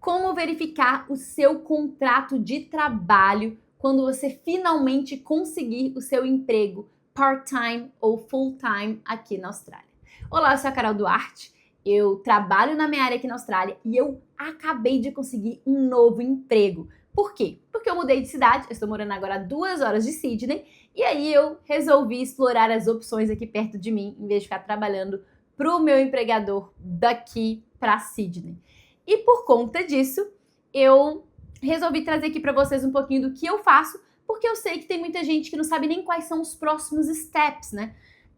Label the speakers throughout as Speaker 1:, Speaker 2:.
Speaker 1: Como verificar o seu contrato de trabalho quando você finalmente conseguir o seu emprego part-time ou full-time aqui na Austrália. Olá, eu sou a Carol Duarte, eu trabalho na minha área aqui na Austrália e eu acabei de conseguir um novo emprego. Por quê? Porque eu mudei de cidade, eu estou morando agora a 2 horas de Sydney e aí eu resolvi explorar as opções aqui perto de mim em vez de ficar trabalhando para o meu empregador daqui para Sydney. E por conta disso, eu resolvi trazer aqui para vocês um pouquinho do que eu faço, porque eu sei que tem muita gente que não sabe nem quais são os próximos steps, né?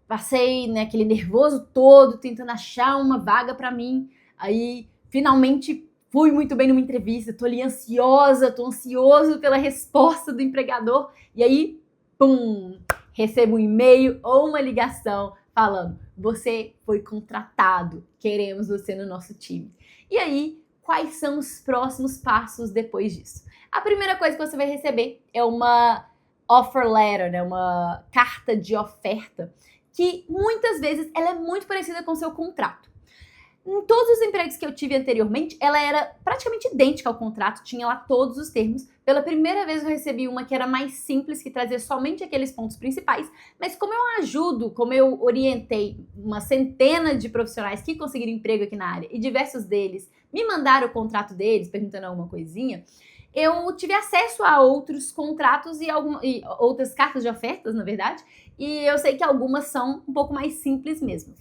Speaker 1: Passei aquele nervoso todo tentando achar uma vaga para mim, aí finalmente fui muito bem numa entrevista, tô ali ansiosa, tô ansioso pela resposta do empregador, e aí, pum, recebo um e-mail ou uma ligação falando: você foi contratado, queremos você no nosso time. E aí, quais são os próximos passos depois disso? A primeira coisa que você vai receber é uma offer letter, né? Uma carta de oferta, que muitas vezes ela é muito parecida com o seu contrato. Em todos os empregos que eu tive anteriormente, ela era praticamente idêntica ao contrato, tinha lá todos os termos. Pela primeira vez eu recebi uma que era mais simples, que trazia somente aqueles pontos principais, mas como eu ajudo, como eu orientei uma centena de profissionais que conseguiram emprego aqui na área e diversos deles me mandaram o contrato deles, perguntando alguma coisinha, eu tive acesso a outros contratos e outras cartas de ofertas, na verdade, e eu sei que algumas são um pouco mais simples mesmo.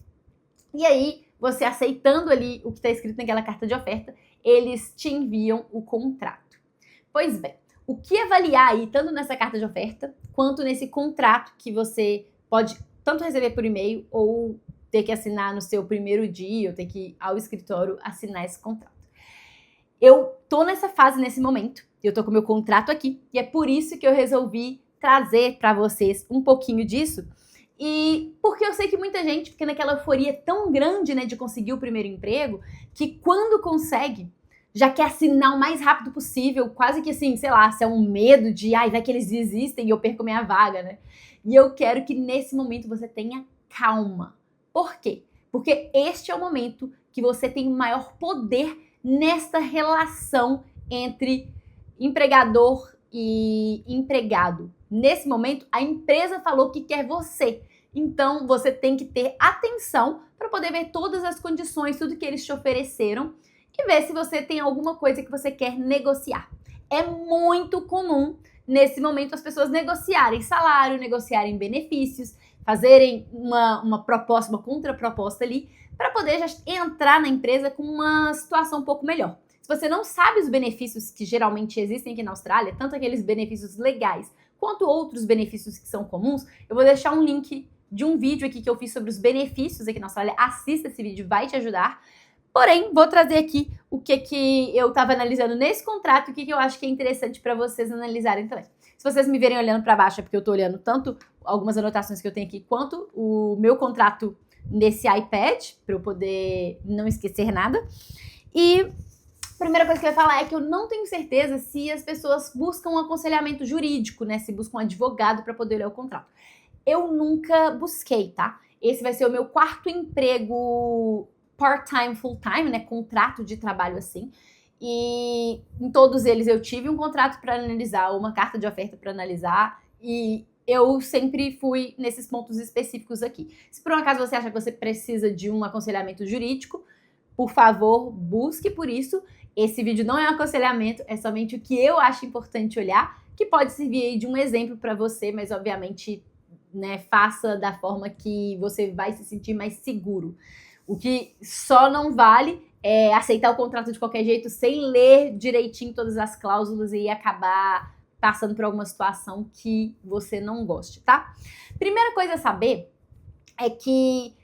Speaker 1: E aí, você aceitando ali o que está escrito naquela carta de oferta, eles te enviam o contrato. Pois bem, o que avaliar aí, tanto nessa carta de oferta, quanto nesse contrato que você pode tanto receber por e-mail ou ter que assinar no seu primeiro dia, ou ter que ir ao escritório assinar esse contrato. Eu tô nessa fase nesse momento, eu tô com o meu contrato aqui, e é por isso que eu resolvi trazer para vocês um pouquinho disso. E porque eu sei que muita gente fica naquela euforia tão grande, né, de conseguir o primeiro emprego, que quando consegue, já quer assinar o mais rápido possível, quase que assim, sei lá, se é um medo de, vai que eles desistem e eu perco minha vaga, né? E eu quero que nesse momento você tenha calma. Por quê? Porque este é o momento que você tem o maior poder nesta relação entre empregador e empregado. Nesse momento, a empresa falou que quer você. Então, você tem que ter atenção para poder ver todas as condições, tudo que eles te ofereceram e ver se você tem alguma coisa que você quer negociar. É muito comum, nesse momento, as pessoas negociarem salário, negociarem benefícios, fazerem uma proposta, uma contraproposta ali, para poder já entrar na empresa com uma situação um pouco melhor. Se você não sabe os benefícios que geralmente existem aqui na Austrália, tanto aqueles benefícios legais quanto outros benefícios que são comuns, eu vou deixar um link de um vídeo aqui que eu fiz sobre os benefícios aqui na Austrália. Assista esse vídeo, vai te ajudar. Porém, vou trazer aqui o que eu estava analisando nesse contrato e o que eu acho que é interessante para vocês analisarem também. Se vocês me verem olhando para baixo, é porque eu estou olhando tanto algumas anotações que eu tenho aqui, quanto o meu contrato nesse iPad, para eu poder não esquecer nada. E a primeira coisa que eu ia falar é que eu não tenho certeza se as pessoas buscam um aconselhamento jurídico, né? Se buscam um advogado para poder ler o contrato. Eu nunca busquei, tá? Esse vai ser o meu 4º emprego part-time, full-time, né? Contrato de trabalho assim. E em todos eles eu tive um contrato para analisar, uma carta de oferta para analisar. E eu sempre fui nesses pontos específicos aqui. Se por um acaso você acha que você precisa de um aconselhamento jurídico, por favor, busque por isso. Esse vídeo não é um aconselhamento, é somente o que eu acho importante olhar, que pode servir aí de um exemplo para você, mas obviamente, né, faça da forma que você vai se sentir mais seguro. O que só não vale é aceitar o contrato de qualquer jeito sem ler direitinho todas as cláusulas e acabar passando por alguma situação que você não goste, tá? Primeira coisa a saber é que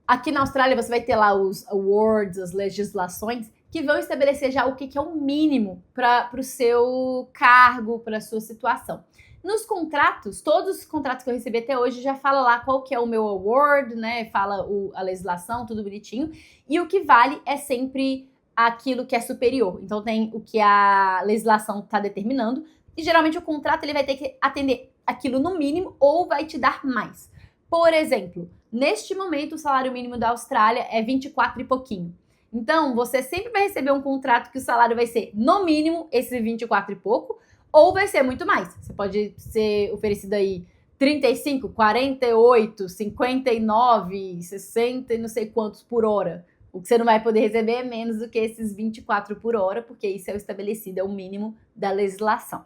Speaker 1: aqui na Austrália você vai ter lá os awards, as legislações, que vão estabelecer já o que é o mínimo para o seu cargo, para a sua situação. Nos contratos, todos os contratos que eu recebi até hoje já fala lá qual que é o meu award, né? Fala a legislação, tudo bonitinho. E o que vale é sempre aquilo que é superior. Então tem o que a legislação está determinando. E geralmente o contrato ele vai ter que atender aquilo no mínimo ou vai te dar mais. Por exemplo, neste momento o salário mínimo da Austrália é 24 e pouquinho. Então, você sempre vai receber um contrato que o salário vai ser, no mínimo, esse 24 e pouco, ou vai ser muito mais. Você pode ser oferecido aí 35, 48, 59, 60 e não sei quantos por hora. O que você não vai poder receber é menos do que esses 24 por hora, porque isso é o estabelecido, é o mínimo da legislação.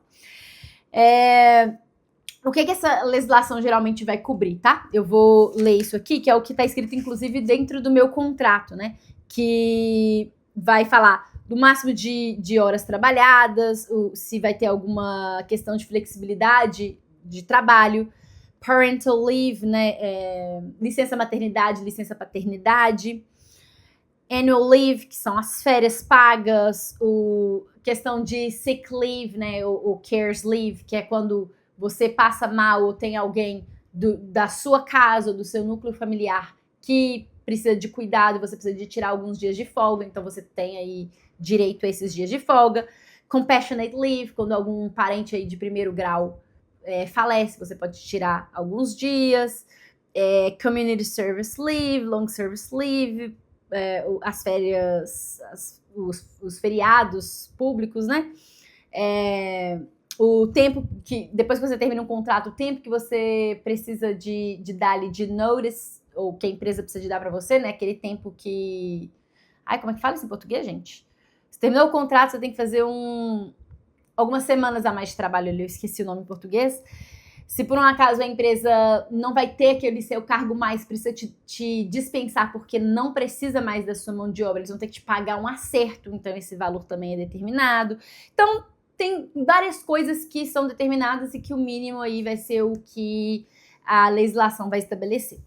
Speaker 1: O que essa legislação geralmente vai cobrir, tá? Eu vou ler isso aqui, que é o que está escrito, inclusive, dentro do meu contrato, né? Que vai falar do máximo de horas trabalhadas, se vai ter alguma questão de flexibilidade de trabalho, parental leave, né? Licença maternidade, licença paternidade, annual leave, que são as férias pagas, questão de sick leave, né? O cares leave, que é quando você passa mal ou tem alguém da sua casa ou do seu núcleo familiar que precisa de cuidado e você precisa de tirar alguns dias de folga, então você tem aí direito a esses dias de folga. Compassionate leave, quando algum parente aí de primeiro grau falece, você pode tirar alguns dias. Community service leave, long service leave, as férias, os feriados públicos, né? O tempo que, depois que você termina um contrato, o tempo que você precisa de dar-lhe de notice, ou que a empresa precisa de dar para você, né? Aquele tempo que... Ai, como é que fala isso em português, gente? Você terminou o contrato, você tem que fazer algumas semanas a mais de trabalho ali, eu esqueci o nome em português. Se por um acaso a empresa não vai ter aquele seu cargo mais, precisa te dispensar porque não precisa mais da sua mão de obra, eles vão ter que te pagar um acerto, então esse valor também é determinado. Então, tem várias coisas que são determinadas e que o mínimo aí vai ser o que a legislação vai estabelecer.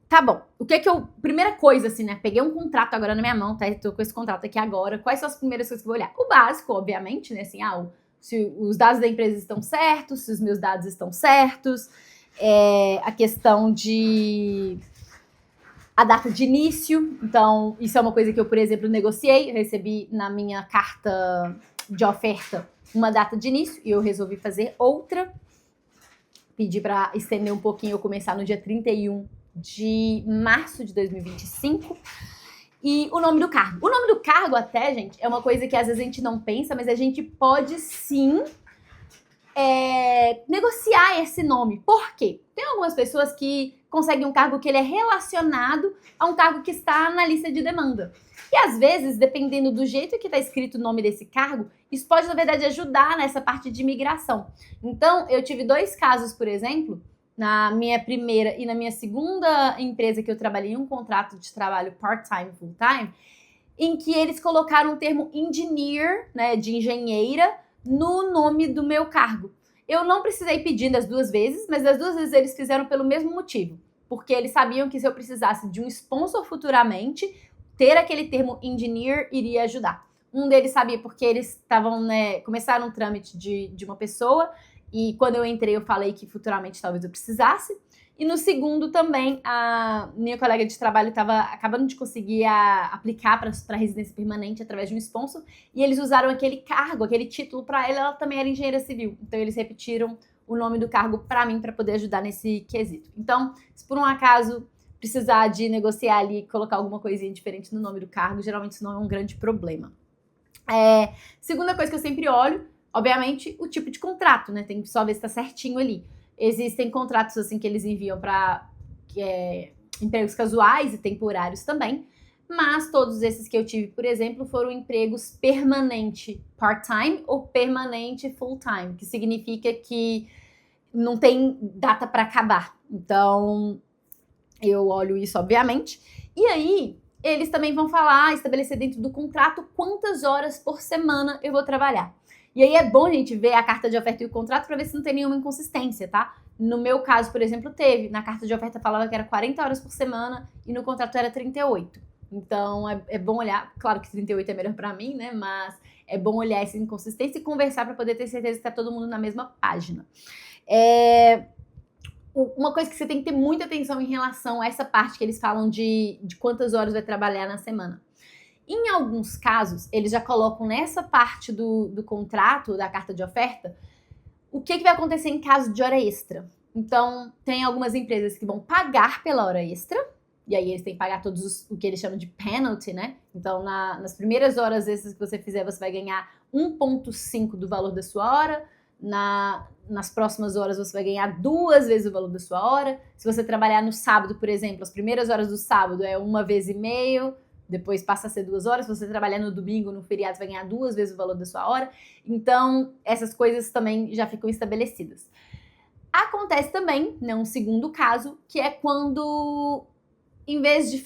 Speaker 1: Tá bom. O que eu... Primeira coisa, assim, né? Peguei um contrato agora na minha mão, tá? Tô com esse contrato aqui agora. Quais são as primeiras coisas que eu vou olhar? O básico, obviamente, né? Assim, se os dados da empresa estão certos, se os meus dados estão certos. A questão de... a data de início, então isso é uma coisa que eu, por exemplo, negociei, eu recebi na minha carta de oferta uma data de início e eu resolvi fazer outra, pedi para estender um pouquinho, eu começar no dia 31 de março de 2025, e o nome do cargo. O nome do cargo até, gente, é uma coisa que às vezes a gente não pensa, mas a gente pode sim negociar esse nome. Por quê? Tem algumas pessoas que conseguem um cargo que ele é relacionado a um cargo que está na lista de demanda. E às vezes, dependendo do jeito que está escrito o nome desse cargo, isso pode, na verdade, ajudar nessa parte de imigração. Então, eu tive 2 casos, por exemplo, na minha primeira e na minha segunda empresa que eu trabalhei em um contrato de trabalho part-time, full-time, em que eles colocaram o termo engineer, né, de engenheira, no nome do meu cargo. Eu não precisei pedir das 2 vezes, mas das 2 vezes eles fizeram pelo mesmo motivo. Porque eles sabiam que se eu precisasse de um sponsor futuramente, ter aquele termo engineer iria ajudar. Um deles sabia porque eles estavam, né, começaram um trâmite de uma pessoa, e quando eu entrei eu falei que futuramente talvez eu precisasse. E no segundo também, a minha colega de trabalho estava acabando de conseguir aplicar para residência permanente através de um sponsor, e eles usaram aquele cargo, aquele título para ela também era engenheira civil. Então eles repetiram o nome do cargo para mim, para poder ajudar nesse quesito. Então, se por um acaso precisar de negociar ali e colocar alguma coisinha diferente no nome do cargo, geralmente isso não é um grande problema. Segunda coisa que eu sempre olho, obviamente, o tipo de contrato, né? Tem que só ver se tá certinho ali. Existem contratos assim que eles enviam para empregos casuais e temporários também, mas todos esses que eu tive, por exemplo, foram empregos permanente part-time ou permanente full-time, que significa que não tem data para acabar. Então, eu olho isso, obviamente. E aí, eles também vão estabelecer dentro do contrato quantas horas por semana eu vou trabalhar. E aí é bom a gente ver a carta de oferta e o contrato para ver se não tem nenhuma inconsistência, tá? No meu caso, por exemplo, teve. Na carta de oferta falava que era 40 horas por semana e no contrato era 38. Então, é bom olhar. Claro que 38 é melhor para mim, né? Mas é bom olhar essa inconsistência e conversar para poder ter certeza que tá todo mundo na mesma página. Uma coisa que você tem que ter muita atenção em relação a essa parte que eles falam de quantas horas vai trabalhar na semana. Em alguns casos, eles já colocam nessa parte do contrato, da carta de oferta, o que vai acontecer em caso de hora extra. Então, tem algumas empresas que vão pagar pela hora extra E aí eles têm que pagar o que eles chamam de penalty, né? Então, nas primeiras horas extras que você fizer, você vai ganhar 1,5 do valor da sua hora. Nas próximas horas você vai ganhar 2 vezes o valor da sua hora. Se você trabalhar no sábado, por exemplo, as primeiras horas do sábado é 1,5 vezes, depois passa a ser 2 horas. Se você trabalhar no domingo, no feriado, você vai ganhar 2 vezes o valor da sua hora. Então, essas coisas também já ficam estabelecidas. Acontece também, né, um segundo caso, que é quando, em vez de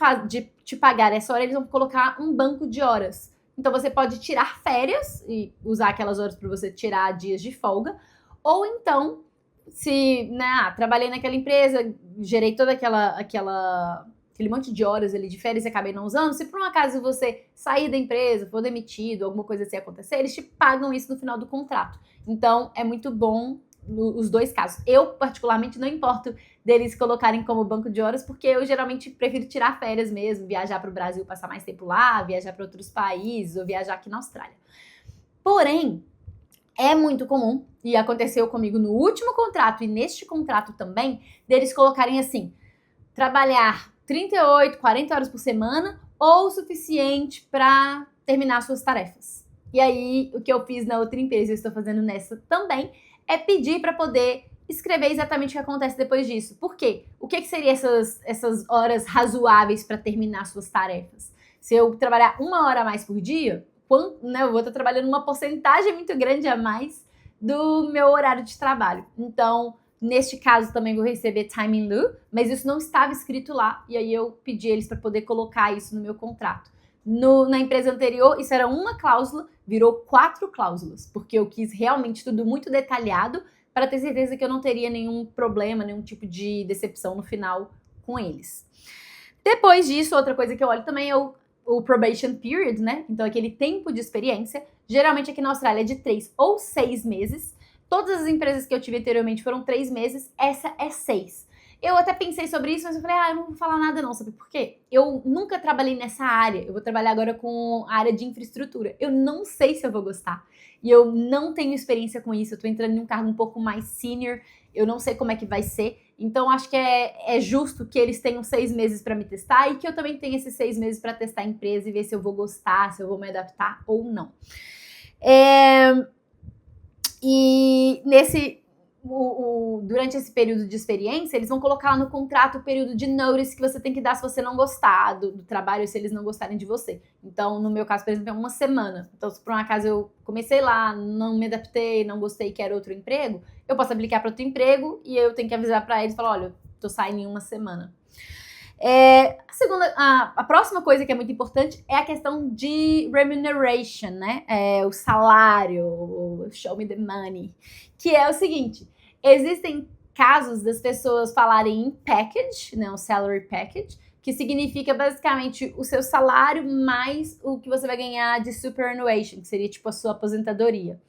Speaker 1: te pagar essa hora, eles vão colocar um banco de horas. Então, você pode tirar férias e usar aquelas horas para você tirar dias de folga. Ou então, se, né, trabalhei naquela empresa, gerei toda aquele monte de horas ali de férias e acabei não usando, se por um acaso você sair da empresa, for demitido, alguma coisa assim acontecer, eles te pagam isso no final do contrato. Então, é muito bom os dois casos. Eu, particularmente, não importo deles colocarem como banco de horas, porque eu geralmente prefiro tirar férias mesmo, viajar para o Brasil, passar mais tempo lá, viajar para outros países ou viajar aqui na Austrália. Porém, é muito comum, e aconteceu comigo no último contrato e neste contrato também, deles colocarem assim, trabalhar 38, 40 horas por semana ou o suficiente para terminar suas tarefas. E aí, o que eu fiz na outra empresa, eu estou fazendo nessa também, é pedir para poder escrever exatamente o que acontece depois disso. Por quê? O que seriam essas horas razoáveis para terminar suas tarefas? Se eu trabalhar 1 hora a mais por dia, né, eu vou estar trabalhando uma porcentagem muito grande a mais do meu horário de trabalho. Então, neste caso, também vou receber time in lieu, mas isso não estava escrito lá, e aí eu pedi eles para poder colocar isso no meu contrato. Na empresa anterior, isso era uma cláusula, virou 4 cláusulas, porque eu quis realmente tudo muito detalhado para ter certeza que eu não teria nenhum problema, nenhum tipo de decepção no final com eles. Depois disso, outra coisa que eu olho também é o probation period, né? Então, aquele tempo de experiência, geralmente aqui na Austrália é de 3 ou 6 meses. Todas as empresas que eu tive anteriormente foram 3 meses, essa é 6. Eu até pensei sobre isso, mas eu falei, eu não vou falar nada não, sabe por quê? Eu nunca trabalhei nessa área, eu vou trabalhar agora com a área de infraestrutura. Eu não sei se eu vou gostar, e eu não tenho experiência com isso, eu tô entrando em um cargo um pouco mais senior, eu não sei como é que vai ser, então acho que é justo que eles tenham 6 meses para me testar, e que eu também tenha esses 6 meses para testar a empresa e ver se eu vou gostar, se eu vou me adaptar ou não. E durante esse período de experiência, eles vão colocar lá no contrato o período de notice que você tem que dar se você não gostar do trabalho, se eles não gostarem de você. Então, no meu caso, por exemplo, é 1 semana. Então, se por um acaso eu comecei lá, não me adaptei, não gostei, quero outro emprego, eu posso aplicar para outro emprego e eu tenho que avisar para eles, falar, olha, eu tô saindo em 1 semana. A próxima coisa que é muito importante é a questão de remuneration, né? O salário, o show me the money, que é o seguinte, existem casos das pessoas falarem em package, né? O salary package, que significa basicamente o seu salário mais o que você vai ganhar de superannuation, que seria tipo a sua aposentadoria.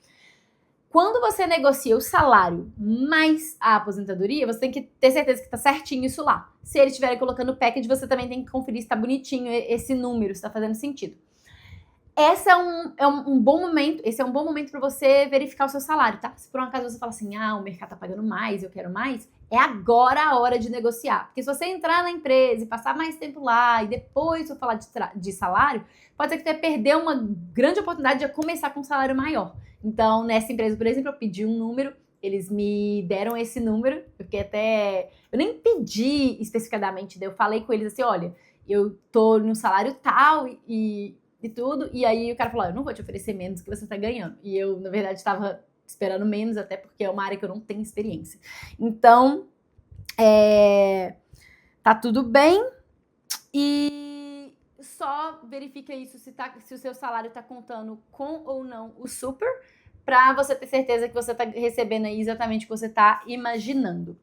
Speaker 1: Quando você negocia o salário mais a aposentadoria, você tem que ter certeza que tá certinho isso lá. Se eles estiverem colocando o package, você também tem que conferir se tá bonitinho esse número, se tá fazendo sentido. Esse é um bom momento para você verificar o seu salário, tá? Se por um acaso você fala assim, o mercado tá pagando mais, eu quero mais, é agora a hora de negociar. Porque se você entrar na empresa e passar mais tempo lá e depois for falar de salário, pode ser que você perder uma grande oportunidade de começar com um salário maior. Então, nessa empresa, por exemplo, eu pedi um número, eles me deram esse número, porque eu nem pedi especificadamente, eu falei com eles assim, olha, eu tô no salário tal e tudo, e aí o cara falou, eu não vou te oferecer menos do que você tá ganhando. E eu, na verdade, estava esperando menos, até porque é uma área que eu não tenho experiência. Então, tá tudo bem, e só verifica isso se o seu salário tá contando com ou não o super, para você ter certeza que você tá recebendo aí exatamente o que você tá imaginando.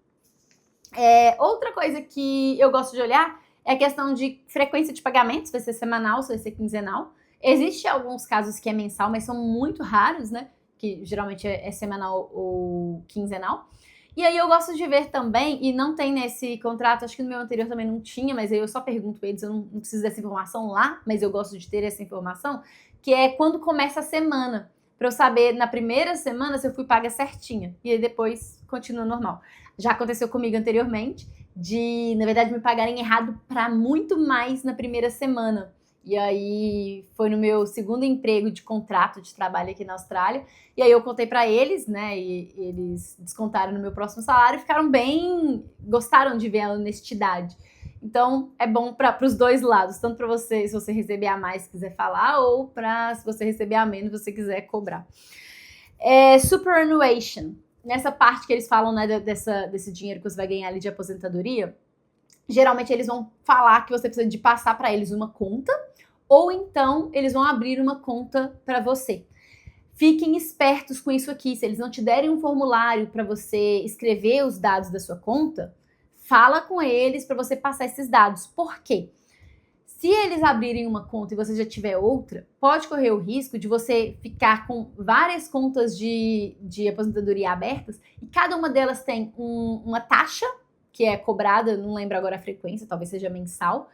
Speaker 1: Outra coisa que eu gosto de olhar é a questão de frequência de pagamento, se vai ser semanal, se vai ser quinzenal. Existem alguns casos que é mensal, mas são muito raros, né? Que geralmente é semanal ou quinzenal. E aí eu gosto de ver também, e não tem nesse contrato, acho que no meu anterior também não tinha, mas aí eu só pergunto pra eles, eu não preciso dessa informação lá, mas eu gosto de ter essa informação, que é quando começa a semana, pra eu saber na primeira semana se eu fui paga certinha, e aí depois continua normal. Já aconteceu comigo anteriormente, de, na verdade, me pagarem errado para muito mais na primeira semana. E aí foi no meu segundo emprego de contrato de trabalho aqui na Austrália. E aí eu contei para eles, né? E eles descontaram no meu próximo salário e ficaram bem, gostaram de ver a honestidade. Então é bom para os dois lados, tanto para você, se você receber a mais quiser falar, ou para se você receber a menos você quiser cobrar. Superannuation, nessa parte que eles falam, né, desse dinheiro que você vai ganhar ali de aposentadoria, geralmente eles vão falar que você precisa de passar para eles uma conta, ou então eles vão abrir uma conta para você. Fiquem espertos com isso aqui. Se eles não te derem um formulário para você escrever os dados da sua conta, fala com eles para você passar esses dados. Por quê? Se eles abrirem uma conta e você já tiver outra, pode correr o risco de você ficar com várias contas de aposentadoria abertas e cada uma delas tem uma taxa que é cobrada, não lembro agora a frequência, talvez seja mensal.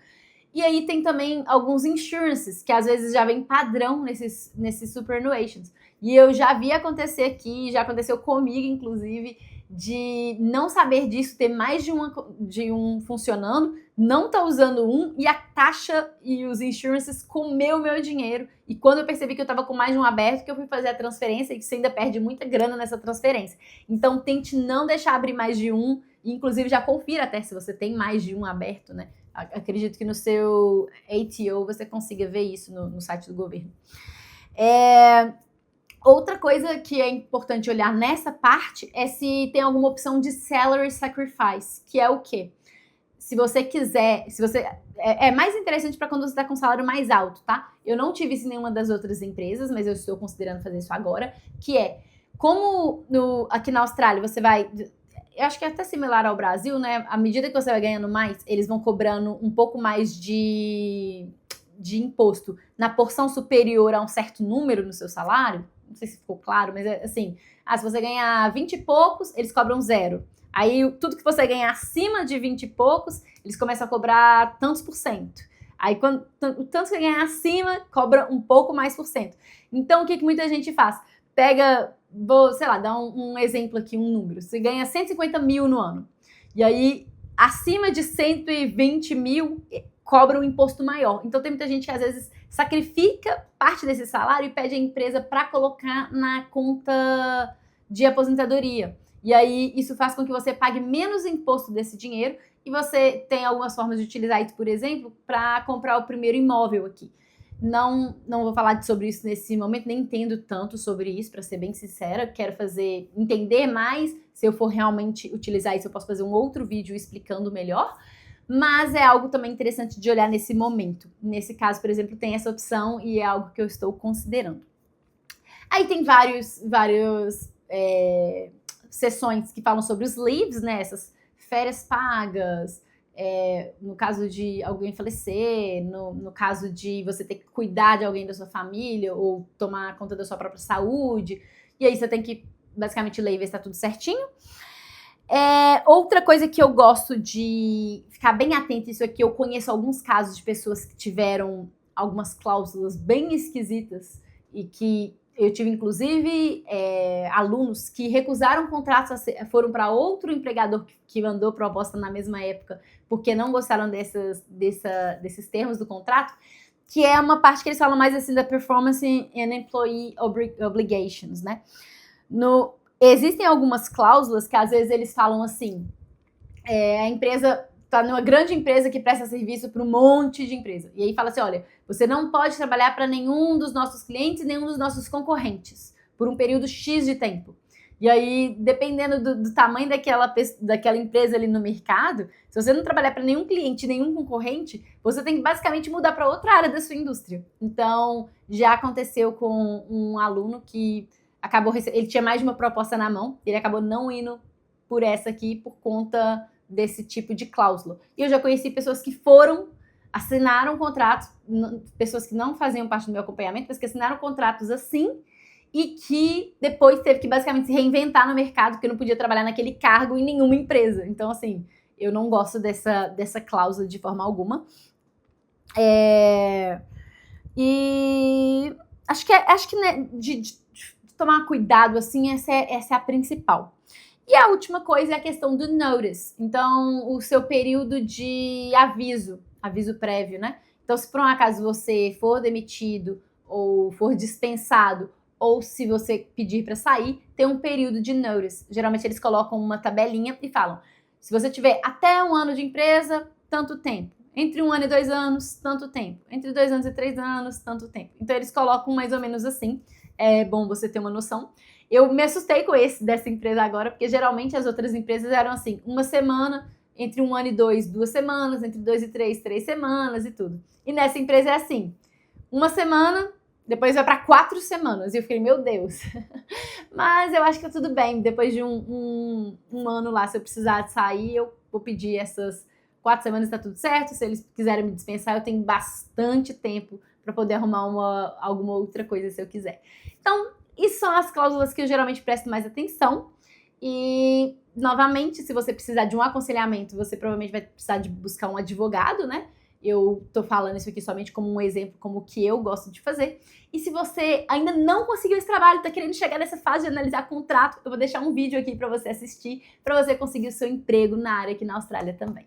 Speaker 1: E aí tem também alguns insurances, que às vezes já vem padrão nesses superannuations. E eu já vi acontecer aqui, já aconteceu comigo, inclusive, de não saber disso, ter mais de um funcionando, não tá usando um, e a taxa e os insurances comeu o meu dinheiro. E quando eu percebi que eu tava com mais de um aberto, que eu fui fazer a transferência, e que você ainda perde muita grana nessa transferência. Então tente não deixar abrir mais de um, e inclusive já confira até se você tem mais de um aberto, né? Acredito que no seu ATO você consiga ver isso no site do governo. Outra coisa que é importante olhar nessa parte é se tem alguma opção de salary sacrifice, que é o quê? Se você quiser, é mais interessante para quando você está com um salário mais alto, tá? Eu não tive isso em nenhuma das outras empresas, mas eu estou considerando fazer isso agora, que é, como aqui na Austrália você vai... Eu acho que é até similar ao Brasil, né? À medida que você vai ganhando mais, eles vão cobrando um pouco mais de imposto na porção superior a um certo número no seu salário. Não sei se ficou claro, mas é assim, se você ganhar 20 e poucos, eles cobram 0. Aí tudo que você ganhar acima de 20 e poucos, eles começam a cobrar tantos por cento. Aí o tanto que você ganhar acima, cobra um pouco mais por cento. Então o que muita gente faz? Pega, vou, sei lá, dar um exemplo aqui, um número. Você ganha 150 mil no ano. E aí, acima de 120 mil, cobra um imposto maior. Então tem muita gente que às vezes sacrifica parte desse salário e pede a empresa para colocar na conta de aposentadoria. E aí isso faz com que você pague menos imposto desse dinheiro e você tem algumas formas de utilizar isso, por exemplo, para comprar o primeiro imóvel aqui. Não vou falar sobre isso nesse momento, nem entendo tanto sobre isso, para ser bem sincera. Quero entender mais. Se eu for realmente utilizar isso, eu posso fazer um outro vídeo explicando melhor. Mas é algo também interessante de olhar nesse momento. Nesse caso, por exemplo, tem essa opção e é algo que eu estou considerando. Aí tem várias sessões que falam sobre os leaves, né? Essas férias pagas, no caso de alguém falecer, no caso de você ter que cuidar de alguém da sua família ou tomar conta da sua própria saúde. E aí você tem que basicamente ler e ver se tá tudo certinho. Outra coisa que eu gosto de ficar bem atenta, isso aqui, eu conheço alguns casos de pessoas que tiveram algumas cláusulas bem esquisitas e que eu tive, inclusive, alunos que recusaram contratos, foram para outro empregador que mandou proposta na mesma época porque não gostaram desses termos do contrato, que é uma parte que eles falam mais assim da performance and employee obligations, né? Existem algumas cláusulas que às vezes eles falam assim, a empresa está numa grande empresa que presta serviço para um monte de empresa. E aí fala assim, olha, você não pode trabalhar para nenhum dos nossos clientes, nenhum dos nossos concorrentes, por um período X de tempo. E aí, dependendo do tamanho daquela empresa ali no mercado, se você não trabalhar para nenhum cliente, nenhum concorrente, você tem que basicamente mudar para outra área da sua indústria. Então, já aconteceu com um aluno que ele tinha mais de uma proposta na mão, ele acabou não indo por essa aqui por conta desse tipo de cláusula. E eu já conheci pessoas que assinaram contratos, pessoas que não faziam parte do meu acompanhamento, mas que assinaram contratos assim, e que depois teve que basicamente se reinventar no mercado, porque não podia trabalhar naquele cargo em nenhuma empresa. Então, assim, eu não gosto dessa cláusula de forma alguma. E acho que né, de tomar cuidado, assim, essa é a principal. E a última coisa é a questão do notice. Então, o seu período de aviso prévio, né? Então, se por um acaso você for demitido ou for dispensado, ou se você pedir para sair, tem um período de notice. Geralmente eles colocam uma tabelinha e falam: se você tiver até 1 ano de empresa, tanto tempo. Entre 1 ano e 2 anos, tanto tempo. Entre 2 anos e 3 anos, tanto tempo. Então eles colocam mais ou menos assim. É bom você ter uma noção. Eu me assustei com dessa empresa agora, porque geralmente as outras empresas eram assim: 1 semana, entre 1 ano e 2, 2 semanas, entre 2 e 3, 3 semanas e tudo. E nessa empresa é assim: 1 semana, depois vai para 4 semanas. E eu fiquei, meu Deus. Mas eu acho que tá tudo bem. Depois de um ano lá, se eu precisar sair, eu vou pedir essas 4 semanas, tá tudo certo. Se eles quiserem me dispensar, eu tenho bastante tempo para poder arrumar alguma outra coisa se eu quiser. Então, isso são as cláusulas que eu geralmente presto mais atenção. E, novamente, se você precisar de um aconselhamento, você provavelmente vai precisar de buscar um advogado, né? Eu tô falando isso aqui somente como um exemplo, como o que eu gosto de fazer. E se você ainda não conseguiu esse trabalho, tá querendo chegar nessa fase de analisar contrato, eu vou deixar um vídeo aqui para você assistir, para você conseguir o seu emprego na área aqui na Austrália também.